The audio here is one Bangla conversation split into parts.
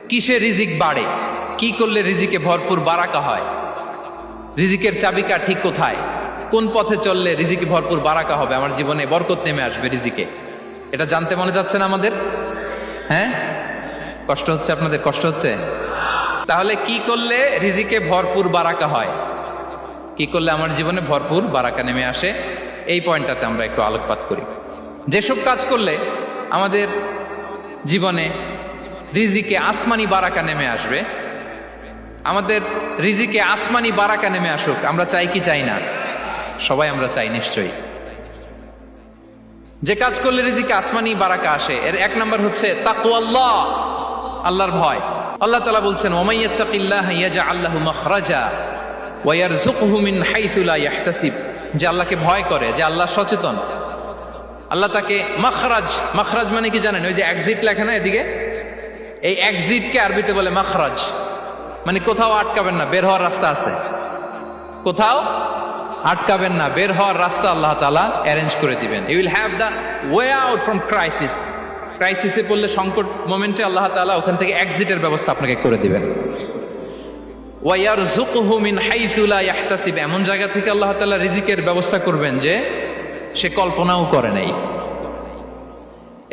কিসে রিজিক বাড়ে, কি করলে রিজিকে ভরপুর বারাকা হয়, রিজিকের চাবিকা ঠিক কোথায়, কোন পথে চললে রিজিকে ভরপুর বারাকা হবে, আমার জীবনে বরকত নেমে আসবে রিজিকে, এটা জানতে মনে যাচ্ছে না আমাদের? হ্যাঁ, কষ্ট হচ্ছে আপনাদের? কষ্ট হচ্ছে? তাহলে কি করলে রিজিকে ভরপুর বারাকা হয়, কি করলে আমার জীবনে ভরপুর বারাকা নেমে আসে, এই পয়েন্টটাতে আমরা একটু আলোকপাত করি। যেসব কাজ করলে আমাদের জীবনে রিজিকে আসমানি বারাকা নেমে আসবে, আমাদের রিজিকে আসমানি বারাকা নেমে আসুক, আমরা চাই কি চাই না? সবাই আমরা চাই নিশ্চয়ই। যে কাজ করলে রিজিকে আসমানি বারাকা আসে, এর এক নম্বর হচ্ছে তাকওয়াল্লাহ, আল্লাহর ভয়। আল্লাহ তাআলা বলছেন, ওয়া মাইয়াত্তাকিল্লাহা ইয়াজআল লাহু মাখরাজা ওয়া ইয়ারযুকহু মিন হাইসু লা ইয়াহতাসিব। যে আল্লাহকে ভয় করে, যে আল্লাহ সচেতন, আল্লাহ তাকে মাখরাজ, মাখরাজ মানে কি জানেন? ওই যে এক্সিট লেখা না এদিকে, এই এক্সিটকে আরবিতে বলে মাখরাজ, মানে কোথাও আটকাবেন না, বের হওয়ার রাস্তা আছে, কোথাও আটকাবেন না, বের হওয়ার রাস্তা আল্লাহ তাআলা অ্যারেঞ্জ করে দিবেন। You will have the way out from crisis. ক্রাইসিসে পড়লে, সংকট মোমেন্টে আল্লাহ তাআলা ওখান থেকে এক্সিটের ব্যবস্থা আপনাকে করে দিবেন। ওয়া ইয়ারযুকহু মিন হাইসু লা ইয়াহতাসিব, এমন জায়গা থেকে আল্লাহ তাআলা রিজিকের ব্যবস্থা করবেন যে সে কল্পনাও করে নাই।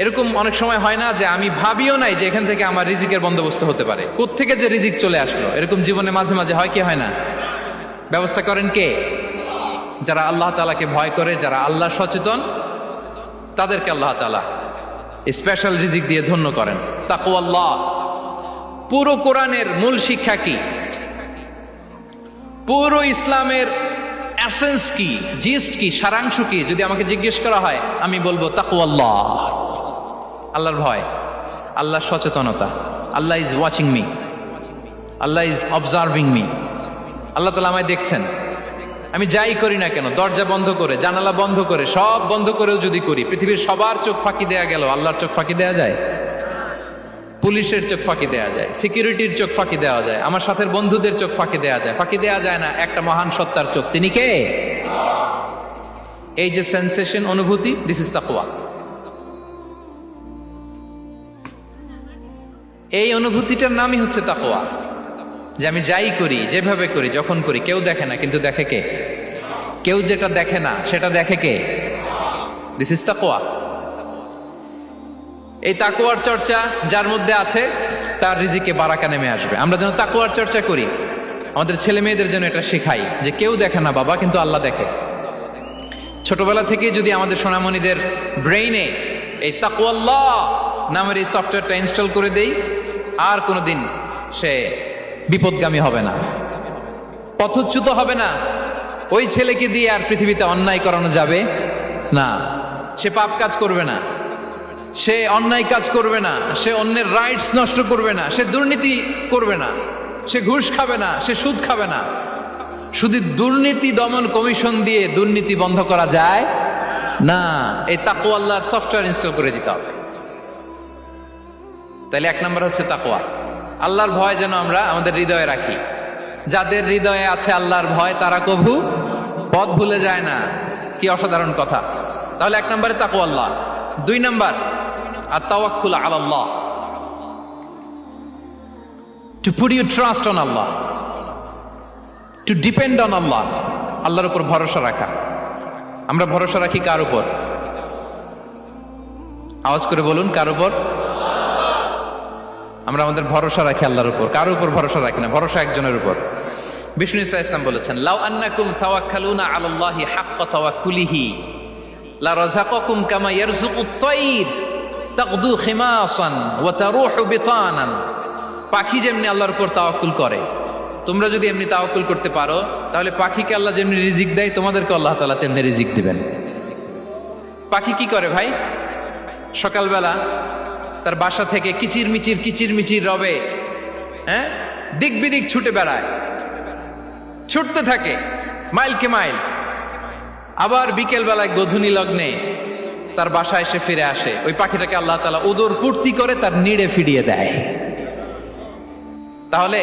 এরকম অনেক সময় হয় না যে আমি ভাবিও নাই যে এখান থেকে আমার রিজিকের বন্দোবস্ত হতে পারে, কোত্থেকে যে রিজিক চলে আসলো, এরকম জীবনে মাঝে মাঝে হয় কি হয় না? ব্যবস্থা করেন কে? যারা আল্লাহ তাআলাকে ভয় করে, যারা আল্লাহ সচেতন, তাদেরকে আল্লাহ তাআলা স্পেশাল রিজিক দিয়ে ধন্য করেন। তাকওয়াল্লাহ। পুরো কোরআনের মূল শিক্ষা কি? পুরো ইসলামের এসেন্স কি, জিস্ট কি, সারাংশ কি যদি আমাকে জিজ্ঞেস করা হয়, আমি বলবো তাকওয়াল্লাহ, আল্লাহর ভয়, আল্লাহর সচেতনতা। Allah is watching me, Allah is observing me. Allah তাআলা আমায় দেখছেন, আমি যাই করি না কেন, দরজা বন্ধ করে, জানালা বন্ধ করে, সব বন্ধ করেও যদি করি, পৃথিবীর সবার চোখ ফাঁকি দেয়া গেল, আল্লাহর চোখ ফাঁকি দেয়া যায়? পুলিশের চোখ ফাঁকি দেয়া যায়, সিকিউরিটির চোখ ফাঁকি দেওয়া যায়, আমার সাথে বন্ধুদের চোখ ফাঁকি দেয়া যায়, ফাঁকি দেয়া যায় না একটা মহান সত্তার চোখ। তিনি কে? এই যে সেন্সেশন, অনুভূতি, দিস ইজ তাকওয়া। এই অনুভূতিটার নামই হচ্ছে তাকওয়া, যে আমি যাই করি, যেভাবে করি, যখন করি, কেউ দেখে না, কিন্তু দেখে কে? কেউ যেটা দেখে না সেটা দেখে কে? দিস ইজ তাকওয়া। এই তাকওয়ার চর্চা যার মধ্যে আছে, তার রিজিকে বারাকা নেমে আসবে। আমরা যেন তাকওয়ার চর্চা করি, আমাদের ছেলে মেয়েদের জন্য এটা শেখাই যে কেউ দেখে না বাবা, কিন্তু আল্লাহ দেখে। ছোটবেলা থেকে যদি আমাদের সোনামণিদের ব্রেইনে এই তাকওয়াল্লাহ নামের এই সফটওয়্যারটা ইনস্টল করে দেই, আর কোনোদিন সে বিপদগামী হবে না, পথচ্যুত হবে না। ওই ছেলেকে দিয়ে আর পৃথিবীতে অন্যায় করানো যাবে না, সে পাপ কাজ করবে না, সে অন্যায় কাজ করবে না, সে অন্যের রাইটস নষ্ট করবে না, সে দুর্নীতি করবে না, সে ঘুষ খাবে না, সে সুদ খাবে না। শুধু দুর্নীতি দমন কমিশন দিয়ে দুর্নীতি বন্ধ করা যায় না, এই তাকওয়া আল্লাহর সফটওয়্যার ইনস্টল করে দিতে হবে। তাহলে এক নম্বর হচ্ছে তাকওয়া, আল্লাহর ভয় যেন আমরা আমাদের হৃদয়ে রাখি। যাদের হৃদয়ে আছে আল্লাহর ভয়, তারা কভু পথ ভুলে যায় না। কি অসাধারণ কথা! তাহলে এক নম্বরে তাকওয়া আল্লাহ। দুই নম্বর আত-তাওয়াক্কুল আলাল্লাহ, to put your trust on Allah, to depend on Allah. আল্লাহর উপর ভরসা রাখা। আমরা ভরসা রাখি কার উপর? আওয়াজ করে বলুন, কার উপর? আমরা আমাদের ভরসা রাখি আল্লাহর উপর, কার উপর ভরসা রাখি না, ভরসা একজনের উপর। বিষ্ণু ইসা ইসলাম বলেছেন, লাউ আন্নাকুম তাওয়াক্কালুনা আলাল্লাহি হাক্কা তাওয়াক্কুলিহি লা রাযাকাকুম কামা ইয়ারযুকুত তায়র তাগদু খিমাসান ওয়া তারুহু বিতানান। পাখি যেমনি আল্লাহর উপর তাওয়াক্কুল করে, তোমরা যদি এমনি তাওয়াক্কুল করতে পারো, তাহলে পাখিকে আল্লাহ যেমনি রিজিক দেয়, তোমাদেরকে আল্লাহ তাআলা তেমনি রিজিক দিবেন। পাখি কি করে ভাই? সকালবেলা তার বাসা থেকে কিচির মিচির রবে, হ্যাঁ, দিক বিদিক ছুটে বেড়ায়, ছুটতে থাকে মাইলকে মাইল। আবার বিকেল বেলায় গধূলি লগ্নে তার বাসায় এসে ফিরে আসে। ওই পাখিটাকে আল্লাহ তাআলা উদর পূর্তি করে তার নিড়ে ফিরিয়ে দেয়। তাহলে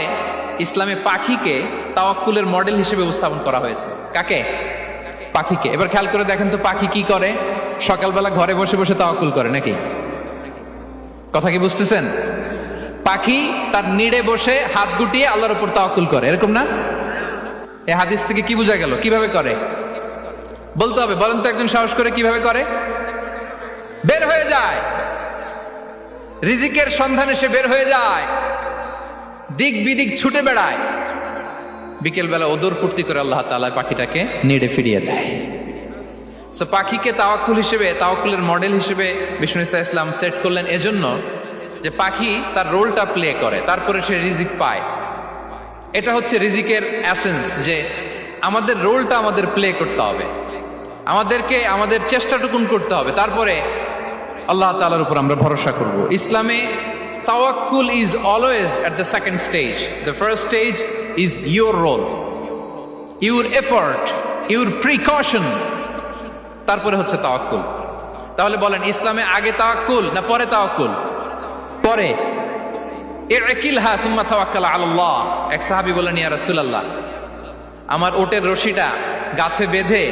ইসলামে পাখিকে তাওয়াক্কুলের মডেল হিসেবে উপস্থাপন করা হয়েছে। কাকে? পাখিকে। এবার খেয়াল করে দেখেন তো, পাখি কি করে? সকালবেলা ঘরে বসে বসে তাওয়াক্কুল করে নাকি? কথা কি বুঝতেছেন? পাখি তার নিড়ে বসে হাত গুটিয়ে আল্লাহর উপর তাওয়াক্কুল করে, এরকম না? এই হাদিস থেকে কি বোঝা গেল? কিভাবে করে বলতে হবে, বলেন তো একজন সাহস করে কিভাবে করে? বের হয়ে যায়, রিজিকের সন্ধানে সে বের হয়ে যায়, দিক বিদিক ছুটে বেড়ায়, বিকেল বেলা ওদর ফুর্তি করে আল্লাহ তাআলা পাখিটাকে নিড়ে ফিরিয়ে দেয়। সো পাখিকে তাওয়াক্কুল হিসেবে, তাওয়াক্কুলের মডেল হিসেবে বিষ্ণু ঈসা ইসলাম সেট করলেন এজন্য যে পাখি তার রোলটা প্লে করে, তারপরে সে রিজিক পায়। এটা হচ্ছে রিজিকের এসেন্স, যে আমাদের রোলটা আমাদের প্লে করতে হবে, আমাদেরকে আমাদের চেষ্টাটুকুন করতে হবে, তারপরে আল্লাহ তাআলার উপর আমরা ভরসা করব। ইসলামে তাওয়াক্কুল is always at the second stage. The first stage is your role, your effort, your precaution, তারপরে হচ্ছে তাওয়াক্কুল। তাহলে বলেন, ইসলামে আগে তাওয়াক্কুল না পরে তাওয়াক্কুল? পরে। ইকিলহা সুম্মা তাওয়াক্কাল আলাল্লাহ। এক সাহাবী বলেন, ইয়া রাসূলুল্লাহ, আমার ওটের রশিটা গাছে বেঁধে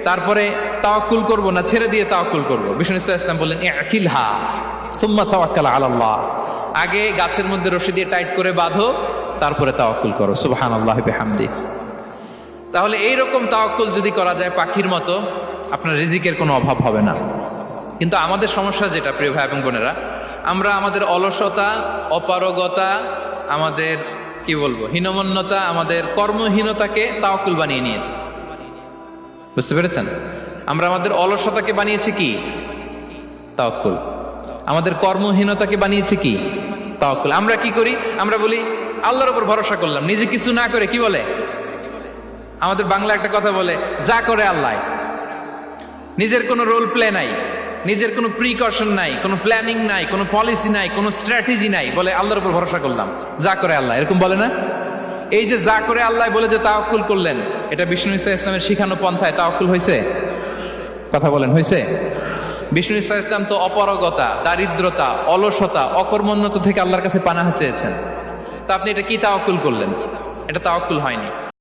তারপরে তাওয়াক্কুল করব না ছেড়ে দিয়ে তাওয়াক্কুল করব? বিষ্ণু ইসলাম বললেন, ইকিলহা সুম্মা তাওয়াক্কাল আলাল্লাহ। আগে গাছের মধ্যে রশি দিয়ে টাইট করে বাঁধো, তারপরে তাওয়াক্কুল করো। সুবহানাল্লাহি বিহামদি। তাহলে এইরকম তাওয়াক্কুল যদি করা যায় পাখির মতো, আপনার রিজিকের কোনো অভাব হবে না। কিন্তু আমাদের সমস্যা যেটা, প্রিয় ভাই এবং বোনেরা, আমরা আমাদের অলসতা, অপারগতা, আমাদের কি বলবো হীনমন্যতা, আমাদের কর্মহীনতাকে তাওয়াক্কুল বানিয়ে নিয়েছি। বুঝতে পেরেছেন? আমরা আমাদের অলসতাকে বানিয়েছি কি? তাওয়াক্কুল। আমাদের কর্মহীনতাকে বানিয়েছি কি? তাওয়াক্কুল। আমরা কি করি? আমরা বলি আল্লাহর উপর ভরসা করলাম, নিজে কিছু না করে। কি বলে আমাদের বাংলা একটা কথা বলে, যা করে আল্লাহ। নিজের কোনো রোল প্লে নাই, নিজের কোনো প্রিকশন নাই, কোনো প্ল্যানিং নাই, কোনো পলিসি নাই, কোনো স্ট্র্যাটেজি নাই, বলে আল্লাহর উপর ভরসা করলাম, যা করে আল্লাহ। এরকম বলে না? এই যে যা করে আল্লাহ বলে যে তাওয়াক্কুল করলেন, এটা বিষ্ণু ঈসা ইসলামের শিখানো পন্থায় তাওয়াক্কুল হয়েছে? কথা বলেন, হয়েছে? বিষ্ণু ঈসা ইসলাম তো অপারগতা, দারিদ্রতা, অলসতা, অকর্মণ্যতা থেকে আল্লাহর কাছে পানাহ চেয়েছেন। তা আপনি এটা কি তাওয়াক্কুল করলেন? এটা তাওয়াক্কুল হয়নি।